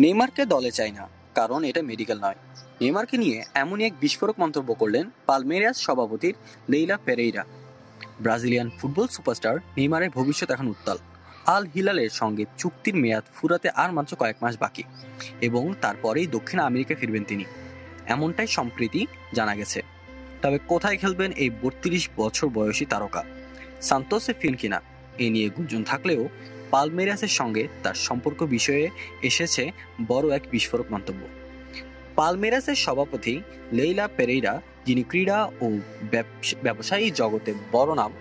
নেইমারকে দলে চাই না, কারণ এটা মেডিকেল নয়। নেইমারকে নিয়ে এমনই এক বিস্ফোরক মন্তব্য করলেন পালমেইরাস সভাপতি Leila Pereira. Brazilian football superstar নেইমারের ভবিষ্যৎ এখন উত্তাল। আল হিলালের সঙ্গে চুক্তির মেয়াদ ফুরাতে আর মাত্র কয়েক মাস বাকি এবং তারপরেই দক্ষিণ আমেরিকায় ফিরবেন তিনি, এমনটাই সম্প্রতি জানা গেছে। তবে কোথায় খেলবেন এই 32 বছর বয়সী তারকা? সান্তোসে ফিন কিনা এ নিয়ে গুঞ্জন থাকলেও পালমেইরাসের সঙ্গে তার সম্পর্ক বিষয়ে এসেছে বড় এক বিস্ফোরক মন্তব্য। পালমেইরাসের সভাপতি লেইলা পেরেইরা, যিনি ক্রীড়া ও ব্যবসায়ী জগতে বড় নাম,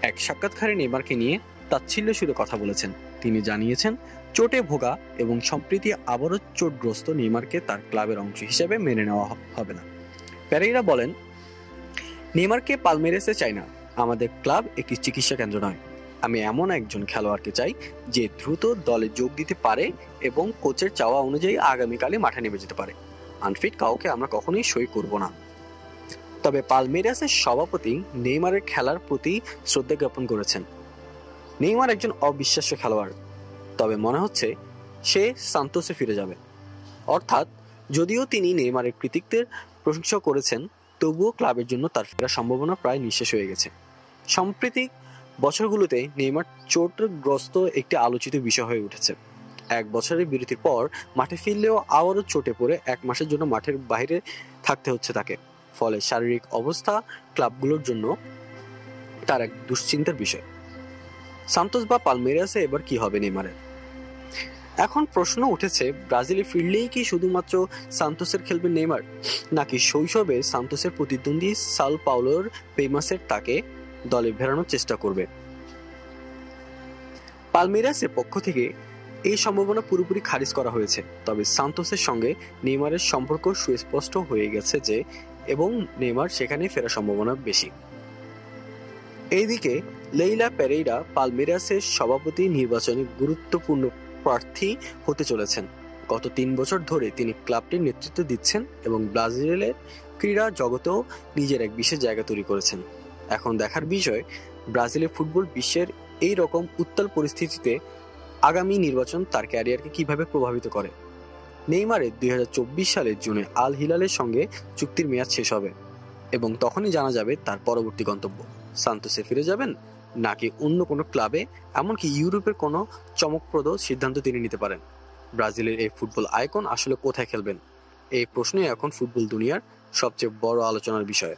এক সাক্ষাৎকারে নেইমারকে নিয়ে তাচ্ছিল্য সুরে কথা বলেছেন। তিনি জানিয়েছেন, চোটে ভোগা এবং সম্প্রতি আবারও চোটগ্রস্ত নেইমারকে তার ক্লাবের অংশ হিসেবে মেনে নেওয়া হবে না। পেরেইরা বলেন, নেইমারকে পালমেইরাসে চাই না। আমাদের ক্লাব একটি চিকিৎসা কেন্দ্র নয়। আমি এমন একজন খেলোয়াড়কে চাই যে দ্রুত দলে যোগ দিতে পারে এবং কোচের চাওয়া অনুযায়ী আগামীকালে মাঠে নেমে যেতে পারে। আনফিট কাউকে আমরা কখনোই সই করব না। তবে পালমেইরাসের সভাপতি নেইমারের খেলার প্রতি শ্রদ্ধা জ্ঞাপন করেছেন। নেইমার একজন অবিশ্বাস্য খেলোয়াড়, তবে মনে হচ্ছে সে সান্তোসে ফিরে যাবে। অর্থাৎ যদিও তিনি নেইমারের কৃতিত্বের প্রশংসা করেছেন, তবুও ক্লাবের জন্য তার ফেরার সম্ভাবনা প্রায় নিঃশেষ হয়ে গেছে। সাম্প্রতিক বছরগুলোতে নেইমার চোটগ্রস্ত একটি আলোচিত বিষয় হয়ে উঠেছে। 1 বছরের বিরতির পর মাঠে ফিরলেও আবারও চোটে পড়ে 1 মাসের জন্য মাঠের বাইরে থাকতে হচ্ছে তাকে। ফলে শারীরিক অবস্থা ক্লাবগুলোর জন্য তার এক দুশ্চিন্তার বিষয়। সান্তোস বা পালমেইরাসে এবার কি হবে নেইমারের? এখন প্রশ্ন উঠেছে, ব্রাজিলে ফিরলেই কি শুধুমাত্র সান্তোসের খেলবেন নেইমার, নাকি শৈশবে সান্তোসের প্রতিদ্বন্দ্বী সাও পাওলোর পেইমাসের তাকে দলে ফেরানোর চেষ্টা করবে? পালমেইরাসের পক্ষ থেকে এই সম্ভাবনা পুরোপুরি খারিজ করা হয়েছে। তবে সান্তোসের সঙ্গে নেইমারের সম্পর্ক সুস্পষ্ট হয়ে গেছে যে এবং নেইমার সেখানে ফেরার সম্ভাবনা বেশি। এইদিকে লেইলা পেরেইরা পালমেইরাসের সভাপতি নির্বাচনে গুরুত্বপূর্ণ প্রার্থী হতে চলেছেন। গত 3 বছর ধরে তিনি ক্লাবটির নেতৃত্ব দিচ্ছেন এবং ব্রাজিলের ক্রীড়া জগতেও নিজের এক বিশেষ জায়গা তৈরি করেছেন। এখন দেখার বিষয়, ব্রাজিলের ফুটবল বিশ্বের এই রকম উত্তাল পরিস্থিতিতে আগামী নির্বাচন তার ক্যারিয়ারকে কিভাবে প্রভাবিত করে। নেইমারের 2024 সালের জুনে আল হিলালের সঙ্গে চুক্তির মেয়াদ শেষ হবে এবং তখনই জানা যাবে তার পরবর্তী গন্তব্য। সান্তোসে ফিরে যাবেন নাকি অন্য কোনো ক্লাবে, এমনকি ইউরোপের কোনো চমকপ্রদ সিদ্ধান্ত তিনি নিতে পারেন। ব্রাজিলের এই ফুটবল আইকন আসলে কোথায় খেলবেন, এই প্রশ্নই এখন ফুটবল দুনিয়ার সবচেয়ে বড় আলোচনার বিষয়।